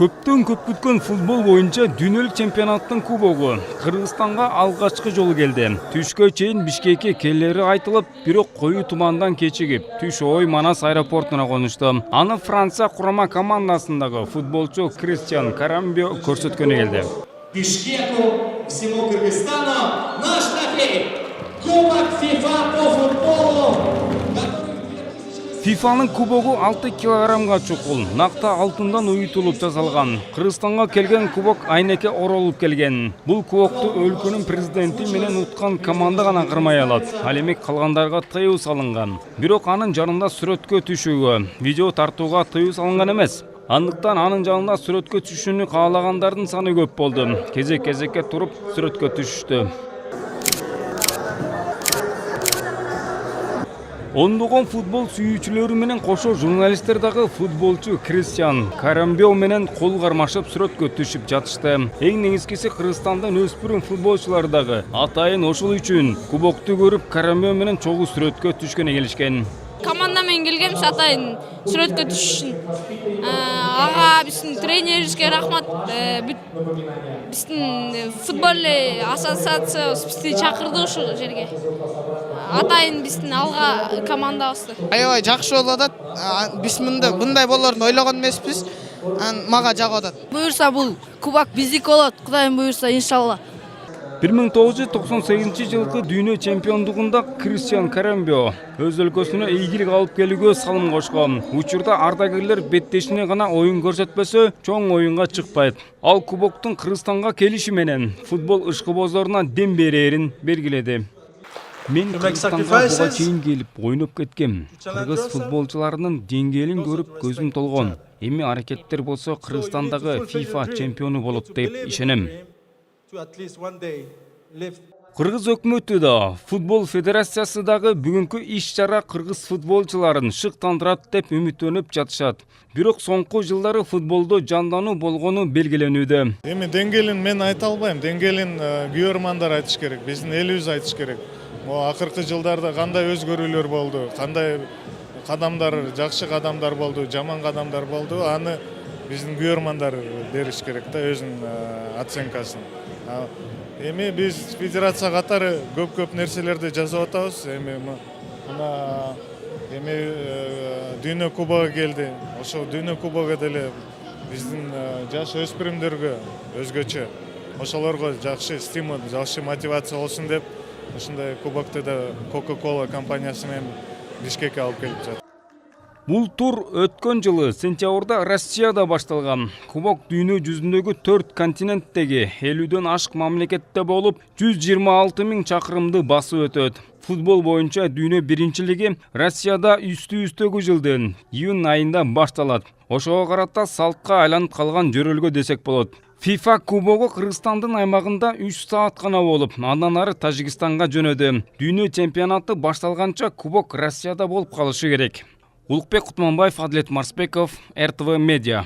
Көптөн көп күткөн футбол боюнча дүйнөлүк чемпионаттын кубогу Кыргызстанга алгачкы жолу келди. Түшкө чейин Бишкекке келери айтылып, бирок коюу тумандан кечигип, түш ой Манас аэропортуна конушту. Аны Франция курама командасындагы футболчу Кристиан Карамбио көрсөткөнү келди. Бишкеку всему Кыргызстану наш трофей Кубок FIFA по футболу. ФИФАнын кубогу 6 килограммга чукул, накта алтындан уютулуп жасалган. Кыргызстанга келген кубок айнеке оролуп келген. Бул кубокту өлкөнүн президенти менен уткан команда гана кырмай алат. Ал эми калгандарга тыюу салынган. Бирок анын жанында сүрөткө түшүүгө, видео тартууга тыюу салынган эмес. Андыктан анын жанында сүрөткө түшүүнү каалагандардын саны көп болду. Кезек-кезекке туруп сүрөткө түшүштү. Ондогон футбол сүйүүчүлөрү менен кошо журналисттер дагы футболчу Кристиан Карамбио менен кол кармашып сүрөткө түшүп жатышты. Эң негизгиси Кыргызстандан өспүрүм футболчулар дагы атайын ошол үчүн кубокту көрүп Карамбио менен чогуу сүрөткө түшкөнү келишкен. Команда менен келгем, атайын сүрөткө түшүшүн. Ага биздин тренерибизге рахмат. Биздин футбол ассоциация бизди чакырды ушул жерге. Атайын биздин алга командабызды. Аябай жакшы болуп атат. Биз мындай болорун ойлогон эмеспиз. Мага жагып атат. Буюрса бул кубок биздики болот. Кудайым буюрса, иншалла. 1998 жылкы дүйнө чемпиондугунда Кристиан Карамбио өз өлкөсүнө ийгилик алып келүүгө салым кошкон. Учурда ардагерлер беттешине гана оюн көрсөтпөсө, чоң оюнга чыкпайт. Ал кубоктун Кыргызстанга келиши менен футбол ышкыбозоруна дем берерин белгиледи. Мен Кыргызстанга буга чейин келип ойноп кеткем. Кыргыз футболчуларынын деңгээлин көрүп көзүм толгон. Эми аракеттер болсо Кыргызстандагы FIFA чемпиону болот деп ишенем. Кыргыз өкмөтү да, футбол федерациясы дагы бүгүнкү иш-чара кыргыз футболчуларын шыктандырат деп үмүттөнүп жатышат. Бирок соңку жылдары футболдо жандануу болгону белгиленүүдө. Эми деңгээлин мен айта албайм, деңгээлин күйөрмандар айтыш керек, биздин элибиз айтыш керек. Акыркы жылдарда кандай өзгөрүүлөр болду, кандай кадамдар, жакшы кадамдар болду, жаман кадамдар болду, аны биздин күйөрмандар бериш керек да өзүнүн оценкасын. Эми биз федерация катары көп нерселерди жасап атабыз. Эми дүйнө кубогу келди. Ошол дүйнө кубогу деле биздин жаш өспүрүмдөргө өзгөчө. Ошолорго жакшы стимул, жакшы мотивация болсун деп ушундай кубокты да Coca-Cola компаниясы менен Бишкекке алып келип жатат. Бул тур өткөн жылы сентябрда Россияда башталган. Кубок дүйнө жүзүндөгү 4 континенттеги 50дөн ашык мамлекетте болуп, 126 000 чакырымды басып өтөт. Футбол боюнча дүйнө биринчилиги Россияда үстү-үстөгү жылдын июнь айында башталат. Ошого карата салтка айланып калган жөрөлгө десек болот. FIFA Кубогу Кыргызстандын аймагында 3 саат гана болуп, андан ары Тажикстанга жөнөдү. Дүйнө чемпионаты башталганча кубок Россияда болуп калышы керек. Улукбек Кутманбаев, Адлет Марсбеков, РТВ Медиа.